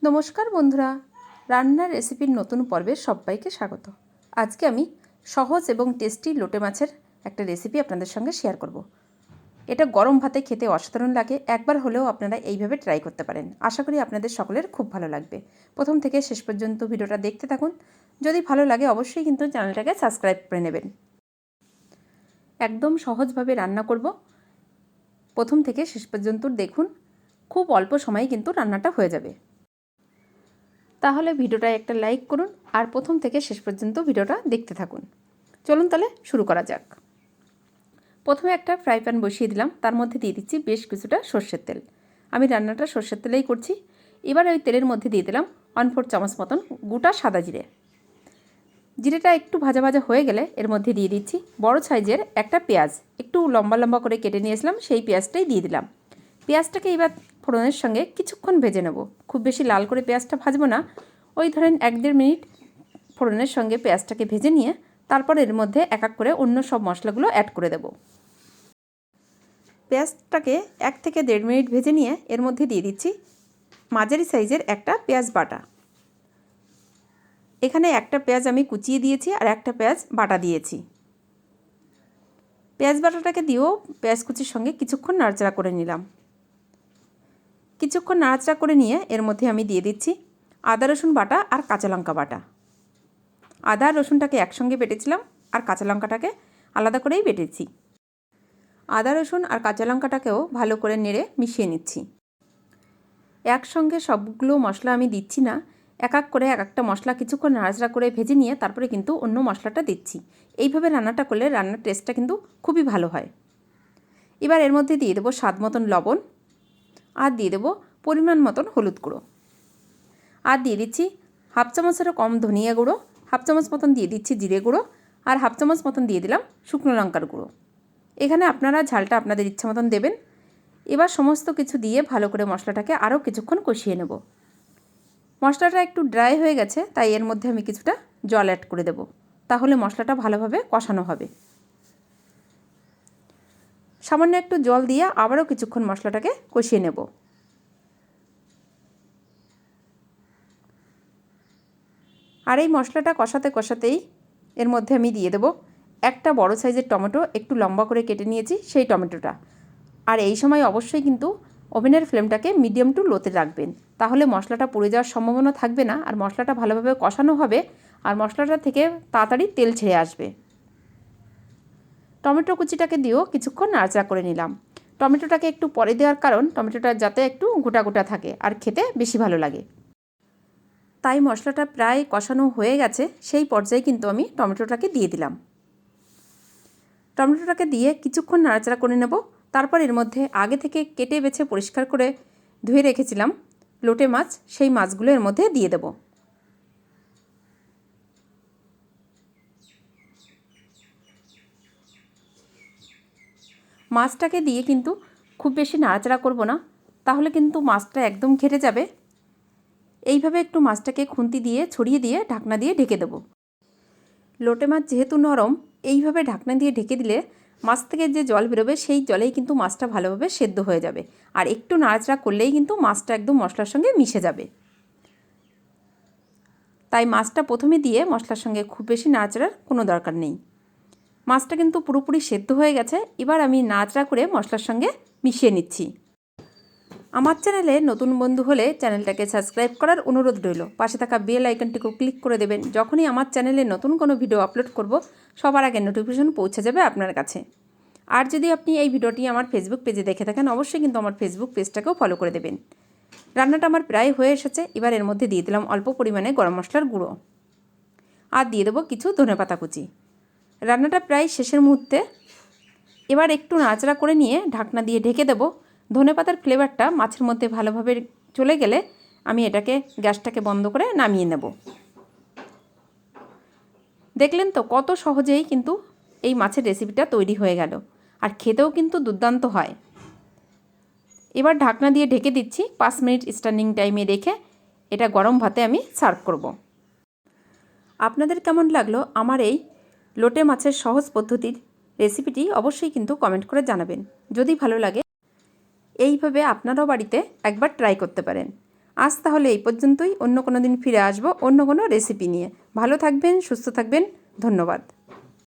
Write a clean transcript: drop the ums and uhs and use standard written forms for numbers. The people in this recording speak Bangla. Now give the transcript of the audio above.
নমস্কার বন্ধুরা, রান্নার রেসিপির নতুন পর্বে সবাইকে স্বাগত। আজকে আমি সহজ এবং টেস্টি লোটে মাছের একটা রেসিপি আপনাদের সঙ্গে শেয়ার করব। এটা গরম ভাতে খেতে অসাধারণ লাগে। একবার হলেও আপনারা এইভাবে ট্রাই করতে পারেন। আশা করি আপনাদের সকলের খুব ভালো লাগবে। প্রথম থেকে শেষ পর্যন্ত ভিডিওটা দেখতে থাকুন। যদি ভালো লাগে অবশ্যই কিন্তু চ্যানেলটাকে সাবস্ক্রাইব করে নেবেন। একদম সহজভাবে রান্না করব। প্রথম থেকে শেষ পর্যন্ত দেখুন। খুব অল্প সময়ে কিন্তু রান্নাটা হয়ে যাবে। তাহলে ভিডিওটা একটা লাইক করুন আর প্রথম থেকে শেষ পর্যন্ত ভিডিওটা দেখতে থাকুন। চলুন তাহলে শুরু করা যাক। প্রথমে একটা ফ্রাই প্যান বসিয়ে দিলাম, তার মধ্যে দিয়ে দিচ্ছি বেশ কিছুটা সর্ষের তেল। আমি রান্নাটা সর্ষের তেলেই করছি। এবার ওই তেলের মধ্যে দিয়ে দিলাম 1/4 চামচ মতন গোটা সাদা জিরে। জিরেটা একটু ভাজা ভাজা হয়ে গেলে এর মধ্যে দিয়ে দিচ্ছি বড় সাইজের একটা পেঁয়াজ, একটু লম্বা লম্বা করে কেটে নিয়েছিলাম, সেই পেঁয়াজটাই দিয়ে দিলাম। পেঁয়াজটাকে এবার ফোড়নের সঙ্গে কিছুক্ষণ ভেজে নেব। খুব বেশি লাল করে পেঁয়াজটা ভাজবো না, ওই ধরেন 1-1.5 মিনিট ফোড়নের সঙ্গে পেঁয়াজটাকে ভেজে নিয়ে তারপর এর মধ্যে এক এক করে অন্য সব মশলাগুলো অ্যাড করে দেব। পেঁয়াজটাকে 1 থেকে 1.5 মিনিট ভেজে নিয়ে এর মধ্যে দিয়ে দিচ্ছি মাঝারি সাইজের একটা পেঁয়াজ বাটা। এখানে একটা পেঁয়াজ আমি কুচিয়ে দিয়েছি আর একটা পেঁয়াজ বাটা দিয়েছি। পেঁয়াজ বাটাটাকে দিয়েও পেঁয়াজ কুচির সঙ্গে কিছুক্ষণ নাড়াচাড়া করে নিলাম। কিছুক্ষণ নাড়াচাড়া করে নিয়ে এর মধ্যে আমি দিয়ে দিচ্ছি আদা রসুন বাটা আর কাঁচা লঙ্কা বাটা। আদা আর রসুনটাকে একসঙ্গে বেটেছিলাম আর কাঁচা লঙ্কাটাকে আলাদা করেই বেটেছি। আদা রসুন আর কাঁচা লঙ্কাটাকেও ভালো করে নেড়ে মিশিয়ে নিচ্ছি। একসঙ্গে সবগুলো মশলা আমি দিচ্ছি না, এক এক করে এক একটা মশলা কিছুক্ষণ নাড়াচাড়া করে ভেজে নিয়ে তারপরে কিন্তু অন্য মশলাটা দিচ্ছি। এইভাবে রান্নাটা করলে রান্নার টেস্টটা কিন্তু খুবই ভালো হয়। এবার এর মধ্যে দিয়ে দেবো স্বাদ মতন লবণ আর দিয়ে দেবো পরিমাণ মতন হলুদ গুঁড়ো আর দিয়ে দিচ্ছি 1/2 চামচেরও কম ধনিয়া গুঁড়ো, 1/2 চামচ মতন দিয়ে দিচ্ছি জিরে গুঁড়ো আর 1/2 চামচ মতন দিয়ে দিলাম শুকনো লঙ্কার গুঁড়ো। এখানে আপনারা ঝালটা আপনাদের ইচ্ছা মতন দেবেন। এবার সমস্ত কিছু দিয়ে ভালো করে মশলাটাকে আরও কিছুক্ষণ কষিয়ে নেব। মশলাটা একটু ড্রাই হয়ে গেছে, তাই এর মধ্যে আমি কিছুটা জল অ্যাড করে দেব, তাহলে মশলাটা ভালোভাবে কষানো হবে। সামান্য একটু জল দিয়ে আবারও কিছুক্ষণ মশলাটাকে কষিয়ে নেব। আর এই মশলাটা কষাতে কষাতেই এর মধ্যে আমি দিয়ে দেব একটা বড় সাইজের টমেটো, একটু লম্বা করে কেটে নিয়েছি সেই টমেটোটা। আর এই সময় অবশ্যই কিন্তু ওভেনের ফ্লেমটাকে মিডিয়াম টু লোতে রাখবেন, তাহলে মশলাটা পুড়ে যাওয়ার সম্ভাবনা থাকবে না আর মশলাটা ভালোভাবে কষানো হবে আর মশলাটা থেকে তাড়াতাড়ি তেল ছেড়ে আসবে। টমেটো কুচিটাকে দিয়েও কিছুক্ষণ নাড়াচাড়া করে নিলাম। টমেটোটাকে একটু পরে দেওয়ার কারণ টমেটোটা যাতে একটু গোটা গোটা থাকে আর খেতে বেশি ভালো লাগে। তাই মশলাটা প্রায় কষানো হয়ে গেছে, সেই পর্যায়ে কিন্তু আমি টমেটোটাকে দিয়ে দিলাম। টমেটোটাকে দিয়ে কিছুক্ষণ নাড়াচাড়া করে নেব। তারপর এর মধ্যে আগে থেকে কেটে বেছে পরিষ্কার করে ধুয়ে রেখেছিলাম লোটে মাছ, সেই মাছগুলো এর মধ্যে দিয়ে দেব। মাছটাকে দিয়ে কিন্তু খুব বেশি নাড়াচাড়া করব না, তাহলে কিন্তু মাছটা একদম ঘেটে যাবে। এইভাবে একটু মাছটাকে খুন্তি দিয়ে ছড়িয়ে দিয়ে ঢাকনা দিয়ে ঢেকে দেব। লোটে মাছ যেহেতু নরম, এইভাবে ঢাকনা দিয়ে ঢেকে দিলে মাছ থেকে যে জল বেরোবে সেই জলেই কিন্তু মাছটা ভালোভাবে সেদ্ধ হয়ে যাবে আর একটু নাড়াচাড়া করলেই কিন্তু মাছটা একদম মশলার সঙ্গে মিশে যাবে। তাই মাছটা প্রথমে দিয়ে মশলার সঙ্গে খুব বেশি নাড়াচাড়ার কোনো দরকার নেই। মাছটা কিন্তু পুরোপুরি সেদ্ধ হয়ে গেছে। এবার আমি নাড়াচাড়া করে মশলার সঙ্গে মিশিয়ে নিচ্ছি। আমার চ্যানেলে নতুন বন্ধু হলে চ্যানেলটাকে সাবস্ক্রাইব করার অনুরোধ রইল। পাশে থাকা বেল আইকনটিকেও ক্লিক করে দেবেন। যখনই আমার চ্যানেলে নতুন কোনো ভিডিও আপলোড করব সবার আগে নোটিফিকেশন পৌঁছে যাবে আপনার কাছে। আর যদি আপনি এই ভিডিওটি আমার ফেসবুক পেজে দেখে থাকেন অবশ্যই কিন্তু আমার ফেসবুক পেজটাকেও ফলো করে দেবেন। রান্নাটা আমার প্রায় হয়ে এসেছে। এবার এর মধ্যে দিয়ে দিলাম অল্প পরিমাণে গরম মশলার গুঁড়ো আর দিয়ে দেবো কিছু ধনেপাতা কুচি। রান্নাটা প্রায় শেষের মুহূর্তে। এবার একটু নাড়াচাড়া করে নিয়ে ঢাকনা দিয়ে ঢেকে দেবো। ধনেপাতার ফ্লেভারটা মাছের মধ্যে ভালোভাবে চলে গেলে আমি এটাকে গ্যাসটাকে বন্ধ করে নামিয়ে নেব। দেখলেন তো কত সহজেই কিন্তু এই মাছের রেসিপিটা তৈরি হয়ে গেল আর খেতেও কিন্তু দুর্দান্ত হয়। এবার ঢাকনা দিয়ে ঢেকে দিচ্ছি। 5 মিনিট স্ট্যান্ডিং টাইমে রেখে এটা গরম ভাতে আমি সার্ভ করব। আপনাদের কেমন লাগলো আমার এই লোটে মাছের সহজ পদ্ধতির রেসিপিটি অবশ্যই কিন্তু কমেন্ট করে জানাবেন। যদি ভালো লাগে এইভাবে আপনারাও বাড়িতে একবার ট্রাই করতে পারেন। আজ তাহলে এই পর্যন্তই। অন্য কোনো দিন ফিরে আসবো অন্য কোনো রেসিপি নিয়ে। ভালো থাকবেন, সুস্থ থাকবেন। ধন্যবাদ।